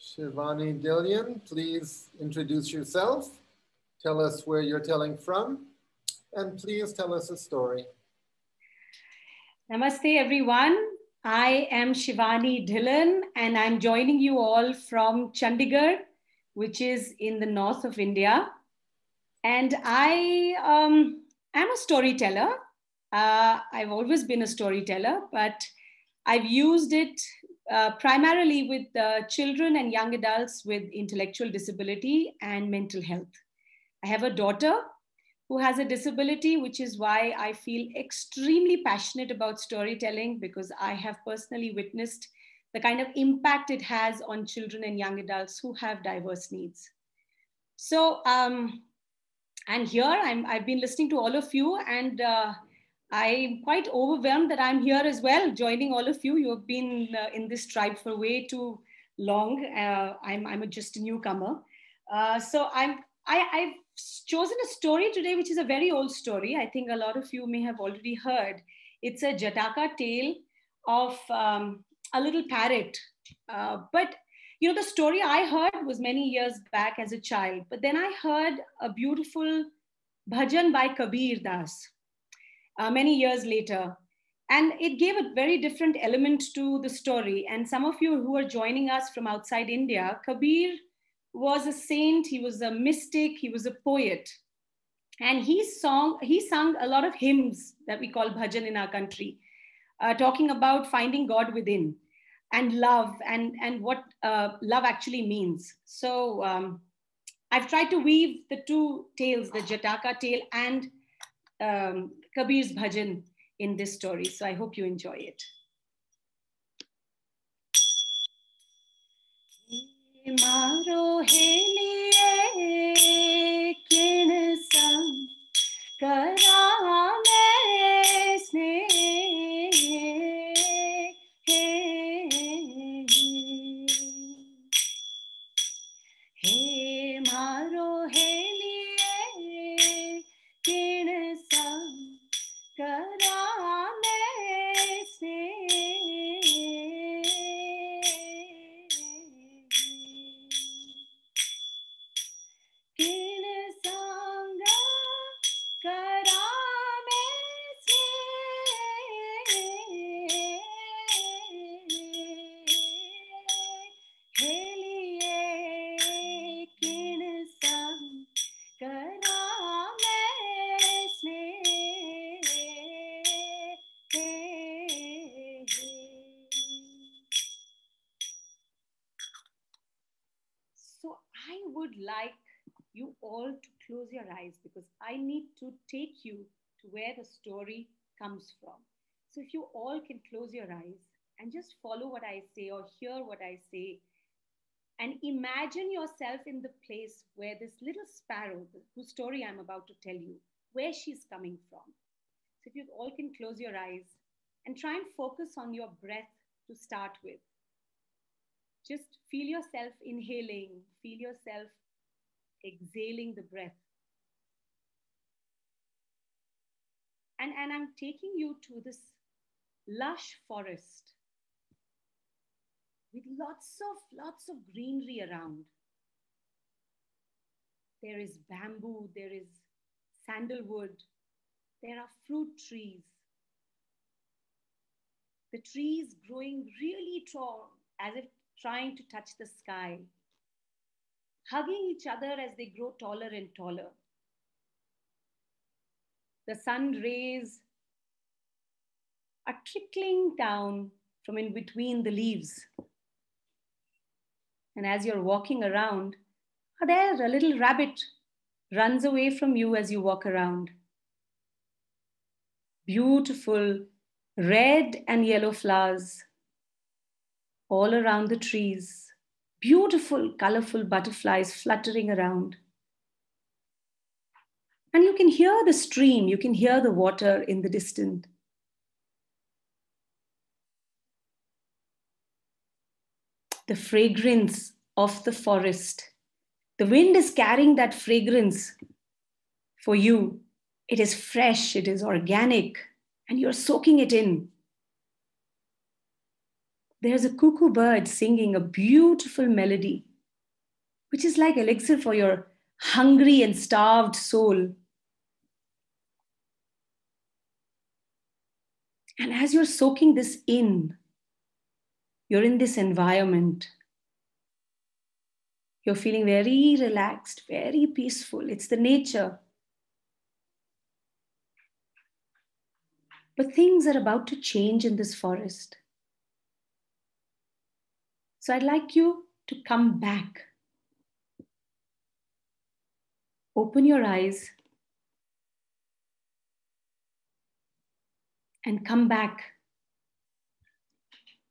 Shivani Dhillion, please introduce yourself. Tell us where you're telling from, and please tell us a story. Namaste, everyone. I am Shivani Dhillion, and I'm joining you all from Chandigarh, which is in the north of India. And I am a storyteller. I've always been a storyteller, but I've used it primarily with children and young adults with intellectual disability and mental health. I have a daughter who has a disability, which is why I feel extremely passionate about storytelling, because I have personally witnessed the kind of impact it has on children and young adults who have diverse needs. So, and here I've been listening to all of you, and I'm quite overwhelmed that I'm here as well, joining all of you. You have been in this tribe for way too long. I'm just a newcomer. So I've chosen a story today, which is a very old story. I think a lot of you may have already heard. It's a Jataka tale of a little parrot. But you know, the story I heard was many years back as a child. But then I heard a beautiful bhajan by Kabir Das many years later. And it gave a very different element to the story. And some of you who are joining us from outside India, Kabir was a saint, he was a mystic, he was a poet. And he sung a lot of hymns that we call bhajan in our country, talking about finding God within and love and what love actually means. So I've tried to weave the two tales, the Jataka tale and Kabir's bhajan in this story. So I hope you enjoy it. Maro heliye kin sam karame sne he maro heliye kin sam karame sne So I would like you all to close your eyes, because I need to take you to where the story comes from. So if you all can close your eyes and just follow what I say or hear what I say, and imagine yourself in the place where this little sparrow, whose story I'm about to tell you, where she's coming from. So if you all can close your eyes and try and focus on your breath to start with. Just feel yourself inhaling, feel yourself exhaling the breath. And I'm taking you to this lush forest with lots of greenery around. There is bamboo, there is sandalwood, there are fruit trees. The trees growing really tall, as if trying to touch the sky, hugging each other as they grow taller and taller. The sun rays are trickling down from in between the leaves. And as you're walking around, there a little rabbit runs away from you as you walk around. Beautiful red and yellow flowers all around the trees. Beautiful, colorful butterflies fluttering around. And you can hear the stream, you can hear the water in the distance. The fragrance of the forest. The wind is carrying that fragrance for you. It is fresh, it is organic, and you're soaking it in. there's a cuckoo bird singing a beautiful melody, which is like elixir for your hungry and starved soul. And as you're soaking this in, you're in this environment. You're feeling very relaxed, very peaceful. It's the nature. But things are about to change in this forest. So I'd like you to come back. Open your eyes and come back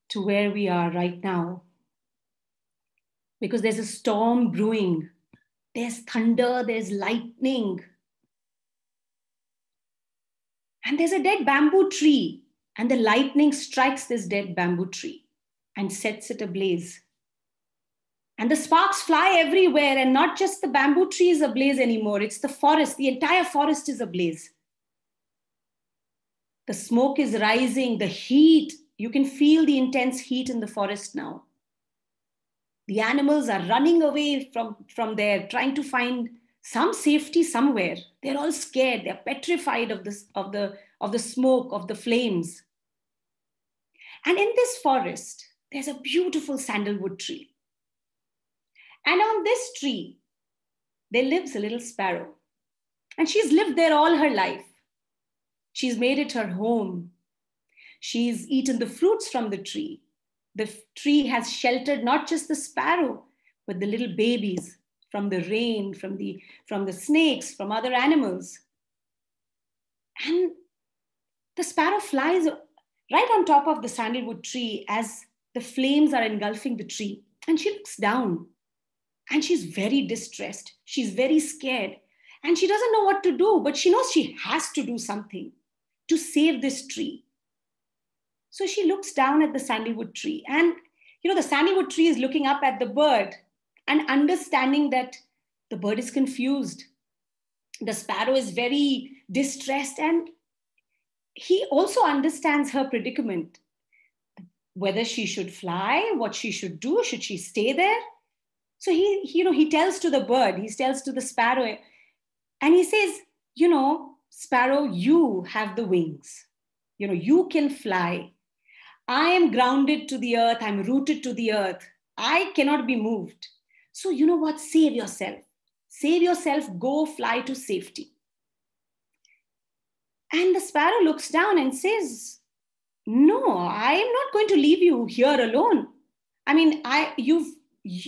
to where we are right now. Because there's a storm brewing. There's thunder, there's lightning. And there's a dead bamboo tree. And the lightning strikes this dead bamboo tree and sets it ablaze. And the sparks fly everywhere, and not just the bamboo tree is ablaze anymore. It's the forest. The entire forest is ablaze. The smoke is rising, the heat. You can feel the intense heat in the forest now. The animals are running away from there, trying to find some safety somewhere. They're all scared. They're petrified of the smoke, of the flames. And in this forest, there's a beautiful sandalwood tree. And on this tree, there lives a little sparrow. And she's lived there all her life. She's made it her home. She's eaten the fruits from the tree. The tree has sheltered not just the sparrow, but the little babies from the rain, from the snakes, from other animals. And the sparrow flies right on top of the sandalwood tree as the flames are engulfing the tree. And she looks down and she's very distressed. She's very scared and she doesn't know what to do, but she knows she has to do something to save this tree. So she looks down at the sandalwood tree, and the sandalwood tree is looking up at the bird and understanding that the bird is confused. The sparrow is very distressed, and he also understands her predicament, whether she should fly, what she should do, should she stay there? So he tells to the bird, he tells to the sparrow, and he says, sparrow, you have the wings. You can fly. I am grounded to the earth. I'm rooted to the earth. I cannot be moved. So you know what? Save yourself. Save yourself. Go fly to safety. And the sparrow looks down and says, no, I am not going to leave you here alone. I mean, I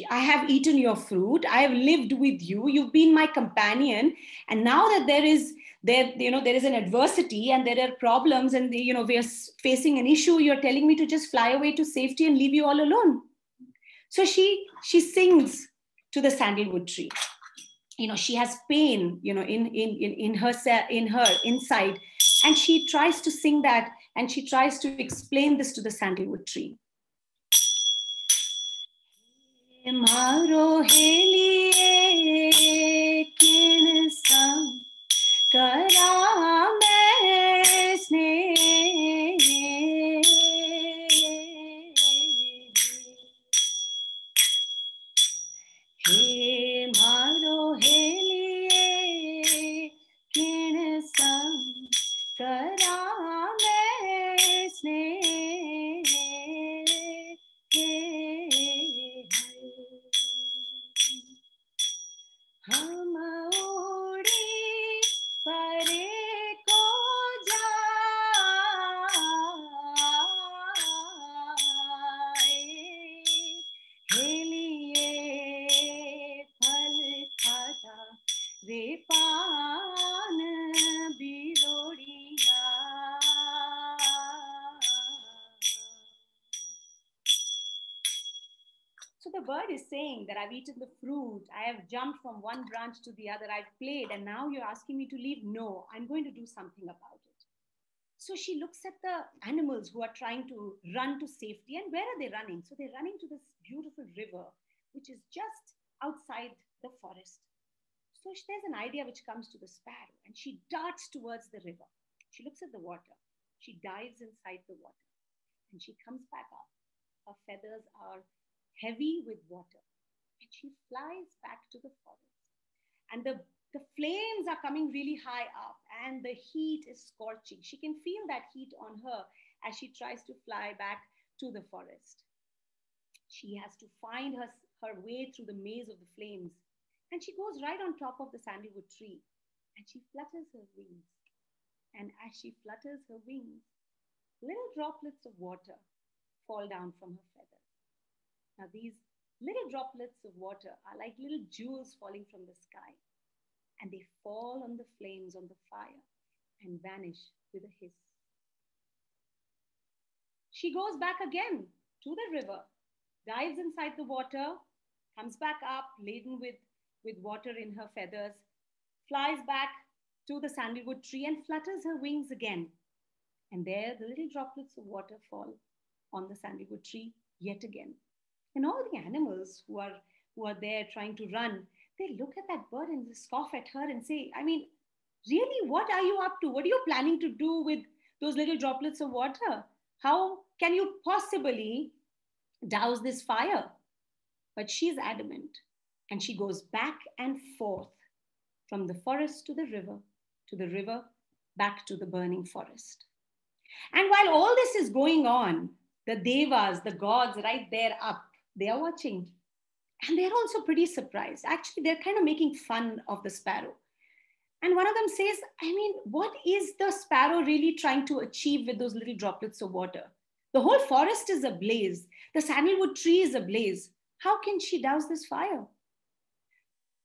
have eaten your fruit. I have lived with you. You've been my companion. And now that there is an adversity and there are problems and we are facing an issue, you're telling me to just fly away to safety and leave you all alone. So she sings to the sandalwood tree. She has pain, in her inside, and she tries to sing that, and she tries to explain this to the sandalwood tree. Maro heliye kin sam kara main sneh, he maro heliye kin sam kara main sneh. हम उड़ी परे को जाए, हेलिए फल खाता रे पान बिरोड़िया. So the bird is saying that I've eaten the fruit, I have jumped from one branch to the other, I've played, and now you're asking me to leave? No, I'm going to do something about it. So she looks at the animals who are trying to run to safety, and where are they running? So they're running to this beautiful river, which is just outside the forest. So there's an idea which comes to the sparrow, and she darts towards the river. She looks at the water, she dives inside the water, and she comes back up. her feathers are heavy with water. And she flies back to the forest. And the flames are coming really high up, and the heat is scorching. She can feel that heat on her as she tries to fly back to the forest. She has to find her way through the maze of the flames. And she goes right on top of the sandalwood tree, and she flutters her wings. And as she flutters her wings, little droplets of water fall down from her feathers. Now, these little droplets of water are like little jewels falling from the sky, and they fall on the flames on the fire and vanish with a hiss. She goes back again to the river, dives inside the water, comes back up laden with water in her feathers, flies back to the sandalwood tree and flutters her wings again. And there the little droplets of water fall on the sandalwood tree yet again. And all the animals who are there trying to run, they look at that bird and they scoff at her and say, I mean, really, what are you up to? What are you planning to do with those little droplets of water? How can you possibly douse this fire? But she's adamant, and she goes back and forth from the forest to the river, back to the burning forest. And while all this is going on, the devas, the gods right there up, they are watching. And they're also pretty surprised. Actually, they're kind of making fun of the sparrow. And one of them says, I mean, what is the sparrow really trying to achieve with those little droplets of water? The whole forest is ablaze. The sandalwood tree is ablaze. How can she douse this fire?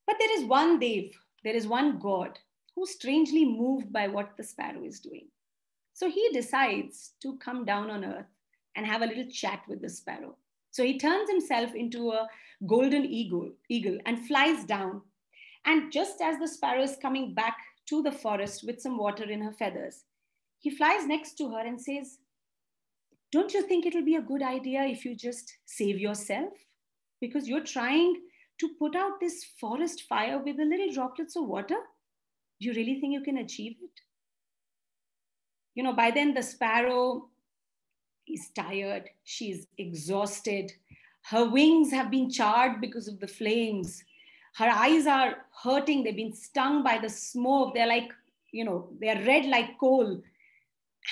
But there is one dev, there is one god who's strangely moved by what the sparrow is doing. So he decides to come down on earth and have a little chat with the sparrow. So he turns himself into a golden eagle and flies down. And just as the sparrow is coming back to the forest with some water in her feathers, he flies next to her and says, don't you think it'll be a good idea if you just save yourself? Because you're trying to put out this forest fire with the little droplets of water. Do you really think you can achieve it? You know, by then the sparrow is tired. She's exhausted. Her wings have been charred because of the flames. Her eyes are hurting. They've been stung by the smoke. They're like, they're red like coal.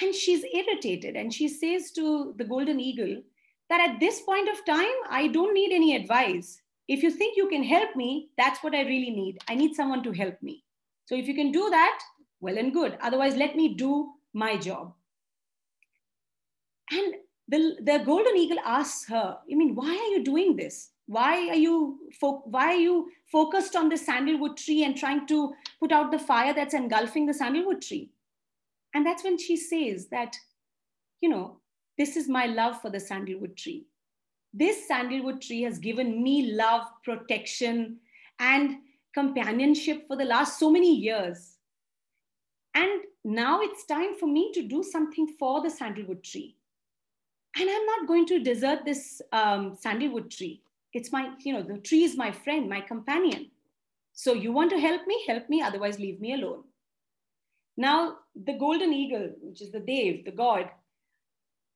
And she's irritated. And she says to the golden eagle that at this point of time, I don't need any advice. If you think you can help me, that's what I really need. I need someone to help me. So if you can do that, well and good. Otherwise, let me do my job. And the golden eagle asks her, I mean, why are you doing this? Why are you focused on the sandalwood tree and trying to put out the fire that's engulfing the sandalwood tree? And that's when she says that, this is my love for the sandalwood tree. This sandalwood tree has given me love, protection, and companionship for the last so many years. And now it's time for me to do something for the sandalwood tree. And I'm not going to desert this sandalwood tree. It's the tree is my friend, my companion. So you want to help me, otherwise leave me alone. Now, the golden eagle, which is the dev, the god,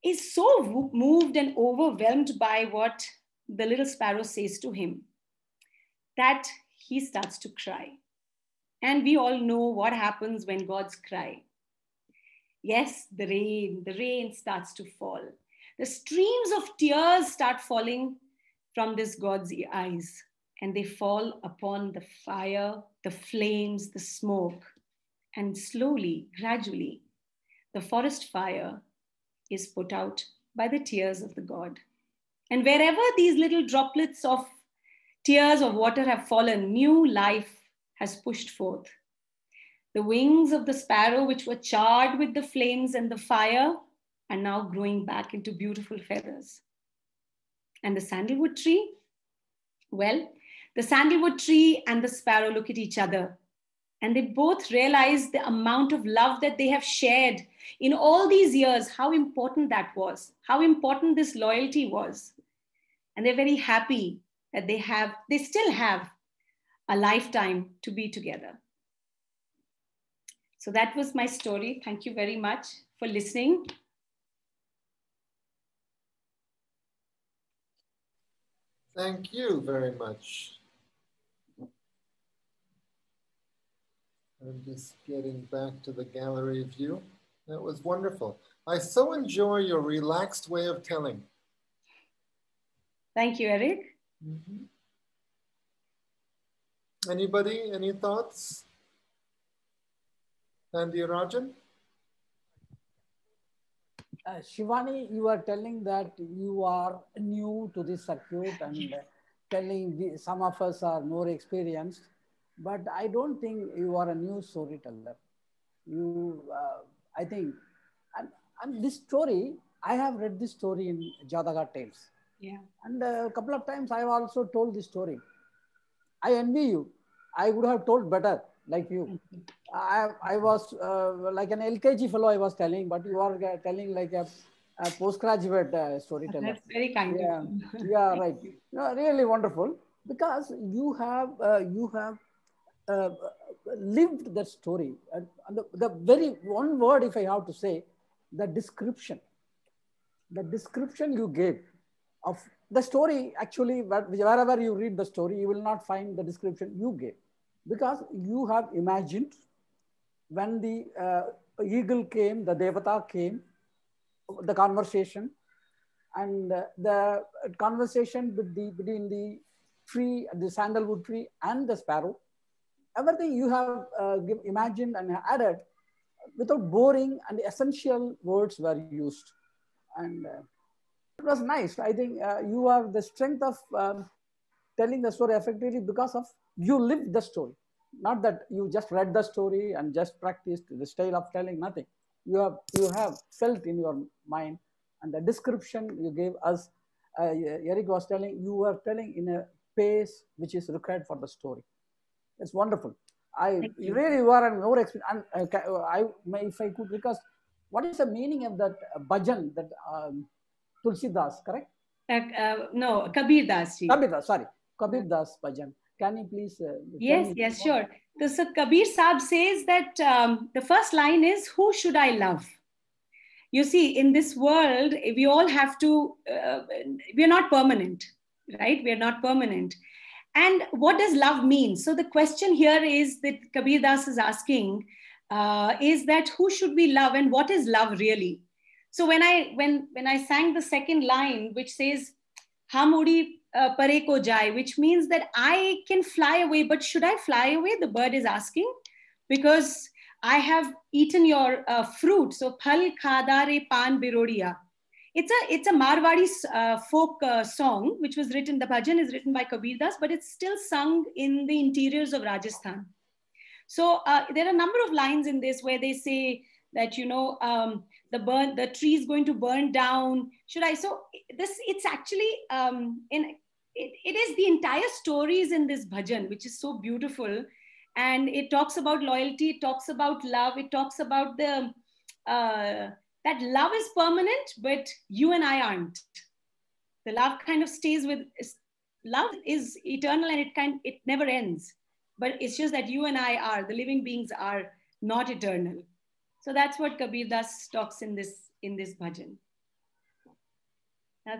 is so moved and overwhelmed by what the little sparrow says to him that he starts to cry. And we all know what happens when gods cry. Yes, the rain starts to fall. The streams of tears start falling from this god's eyes, and they fall upon the fire, the flames, the smoke. And slowly, gradually, the forest fire is put out by the tears of the god. And wherever these little droplets of tears of water have fallen, new life has pushed forth. The wings of the sparrow, which were charred with the flames and the fire, are now growing back into beautiful feathers. And the sandalwood tree? Well, the sandalwood tree and the sparrow look at each other, and they both realize the amount of love that they have shared in all these years, how important that was, how important this loyalty was. And they're very happy that they still have a lifetime to be together. So that was my story. Thank you very much for listening. Thank you very much. I'm just getting back to the gallery view. That was wonderful. I so enjoy your relaxed way of telling. Thank you, Eric. Mm-hmm. Anybody, any thoughts? Rajan? Shivani, you are telling that you are new to this circuit and telling some of us are more experienced, but I don't think you are a new storyteller. You, I think, and this story, I have read this story in Jadaga Tales. Yeah. And a couple of times I have also told this story. I envy you. I would have told better, like you. I was like an LKG fellow I was telling, but you are telling like a postgraduate storyteller. That's very kind of you. Yeah, right. No, really wonderful, because you have lived that story. And the very one word, if I have to say, the description you gave of the story, actually, wherever you read the story, you will not find the description you gave, because you have imagined when the eagle came, the devata came, the conversation, and the conversation between the tree, the sandalwood tree, and the sparrow. Everything you have imagined and added without boring, and the essential words were used. And it was nice. I think you have the strength of telling the story effectively because of you lived the story. Not that you just read the story and just practiced the style of telling, nothing. You have felt in your mind, and the description you gave us, Eric was telling, you were telling in a pace which is required for the story. It's wonderful. You really were a more experience. If I could request, what is the meaning of that bhajan that Tulsidas, correct? No, Kabir Das ji. Kabir Das, sorry. Kabir Das bhajan. Can you please? Yes, sure. So Kabir Sahib says that the first line is, who should I love? You see, in this world, we all have to, we are not permanent, right? We are not permanent. And what does love mean? So the question here is that Kabir Das is asking, is that who should we love and what is love really? So when I sang the second line, which says, Hum udi pare ko jai, which means that I can fly away, but should I fly away? The bird is asking, because I have eaten your fruit. So phal khadare pan birodia. It's a Marwadi folk song, which was written, the bhajan is written by Kabir Das, but it's still sung in the interiors of Rajasthan. So there are a number of lines in this where they say that, the tree is going to burn down. It's actually, it is the entire stories in this bhajan, which is so beautiful. And it talks about loyalty, it talks about love, it talks about that love is permanent, but you and I aren't. The love kind of stays with, love is eternal and it never ends. But it's just that you and I are, the living beings are not eternal. So that's what Kabir Das talks in this bhajan.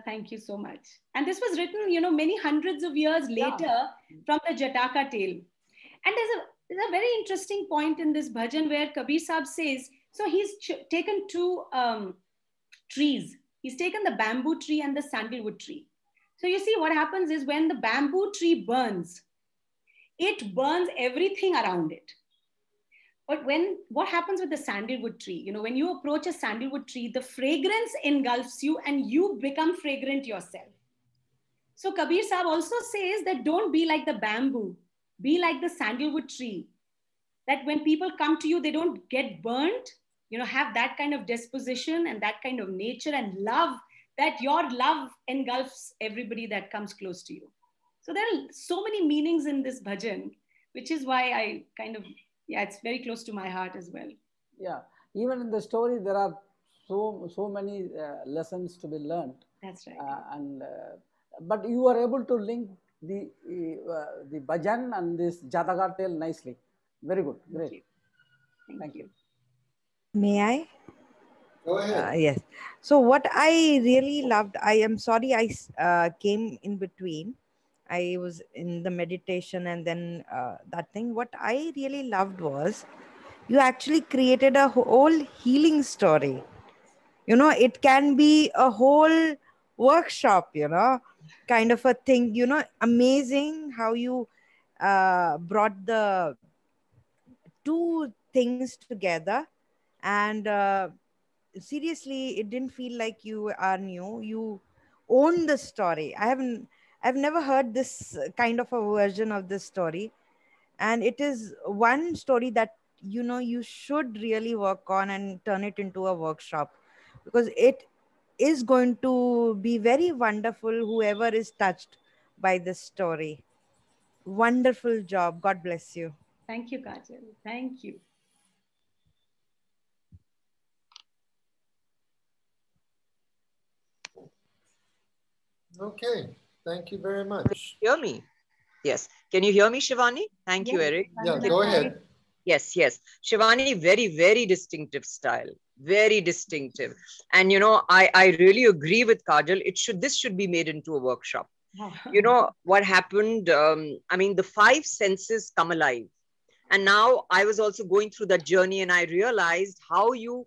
Thank you so much. And this was written, many hundreds of years later from the Jataka tale. And there's a very interesting point in this bhajan where Kabir Sahib says, so he's taken two trees. He's taken the bamboo tree and the sandalwood tree. So you see what happens is when the bamboo tree burns, it burns everything around it. But what happens with the sandalwood tree? When you approach a sandalwood tree, the fragrance engulfs you and you become fragrant yourself. So Kabir Sahib also says that don't be like the bamboo, be like the sandalwood tree. That when people come to you, they don't get burnt, have that kind of disposition and that kind of nature and love, that your love engulfs everybody that comes close to you. So there are so many meanings in this bhajan, which is why I it's very close to my heart as well. Yeah, even in the story, there are so many lessons to be learned. That's right. But you are able to link the bhajan and this Jataka tale nicely. Very good. Great. Thank you. May I? Go ahead. Yes. So what I really loved, I am sorry I came in between. I was in the meditation and then that thing. What I really loved was you actually created a whole healing story. You know, it can be a whole workshop, you know, kind of a thing, you know, amazing how you brought the two things together. And seriously, it didn't feel like you are new. You own the story. I've never heard this kind of a version of this story, and it is one story that, you know, you should really work on and turn it into a workshop, because it is going to be very wonderful whoever is touched by this story. Wonderful job. God bless you. Thank you, Kajal. Thank you. Okay, thank you very much. Hear me? Yes. Can you hear me, Shivani? Thank you, Yes, Eric. Yeah, go ahead. Yes, yes. Shivani, very, very distinctive style. Very distinctive. And, you know, I really agree with Kajal. This should be made into a workshop. You know, what happened? I mean, the five senses come alive. And now I was also going through that journey and I realized how you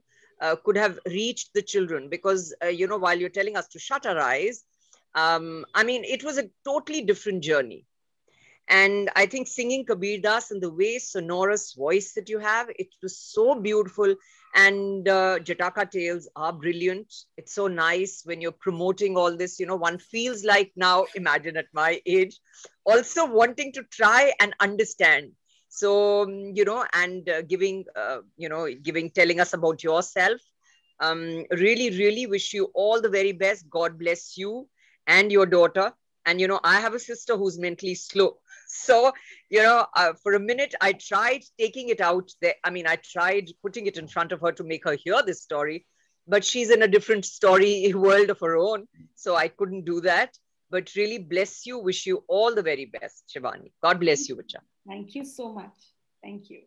could have reached the children because, you know, while you're telling us to shut our eyes, I mean, it was a totally different journey. And I think singing Kabir Das and the way sonorous voice that you have, it was so beautiful. And Jataka tales are brilliant. It's so nice when you're promoting all this, you know, one feels like now, imagine at my age, also wanting to try and understand. So, you know, and telling us about yourself. Really, really wish you all the very best. God bless you and your daughter. And, you know, I have a sister who's mentally slow. So, you know, for a minute, I tried taking it out there. I mean, I tried putting it in front of her to make her hear this story, but she's in a different story world of her own. So I couldn't do that. But really bless you. Wish you all the very best, Shivani. God bless you, Bacha. Thank you so much. Thank you.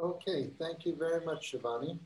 Okay, thank you very much, Shivani.